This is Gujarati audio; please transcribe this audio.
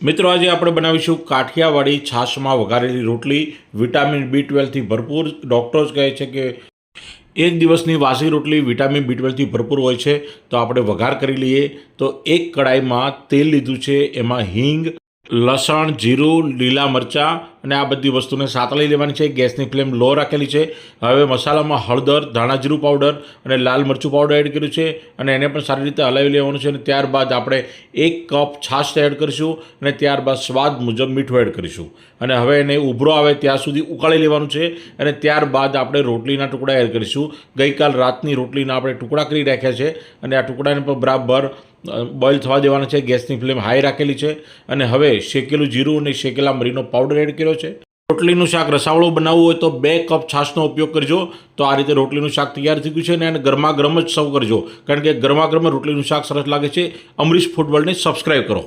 મિત્રો આજે આપણે બનાવીશું કાઠિયાવાડી છાશમાં વઘારેલી રોટલી વિટામિન B12થી ભરપૂર। ડૉક્ટર્સ કહે છે કે એક દિવસની વાસી રોટલી વિટામિન B12થી ભરપૂર હોય છે। તો આપણે વઘાર કરી લઈએ। તો એક કડાઈમાં તેલ લીધું છે, એમાં હિંગ, લસણ, જીરું, લીલા મરચાં અને આ બધી વસ્તુને સાતળી લેવાની છે। ગેસની ફ્લેમ લો રાખેલી છે। હવે મસાલામાં હળદર, ધાણા જીરું પાવડર અને લાલ મરચું પાવડર એડ કર્યું છે અને એને પણ સારી રીતે હલાવી લેવાનું છે। અને ત્યારબાદ આપણે 1 કપ છાશ એડ કરીશું અને ત્યારબાદ સ્વાદ મુજબ મીઠું એડ કરીશું અને હવે એને ઉભરો આવે ત્યાં સુધી ઉકાળી લેવાનું છે અને ત્યારબાદ આપણે રોટલીના ટુકડા એડ કરીશું। ગઈકાલ રાતની રોટલીના આપણે ટુકડા કરી રાખ્યા છે અને આ ટુકડાને પણ બરાબર બોઇલ થવા દેવાના છે। ગેસની ફ્લેમ હાઈ રાખેલી છે અને હવે શેકેલું જીરું અને શેકેલા મરીનો પાવડર એડ કર્યો છે। રોટલીનું શાક રસાવાળું બનાવવું હોય તો 2 કપ છાશનો ઉપયોગ કરજો। તો આ રીતે રોટલીનું શાક તૈયાર થઈ ગયું છે અને એને ગરમા ગરમ જ સર્વ કરજો, કારણ કે ગરમા ગરમ રોટલીનું શાક સરસ લાગે છે। અમરીશ ફૂડ વર્લ્ડને સબસ્ક્રાઈબ કરો।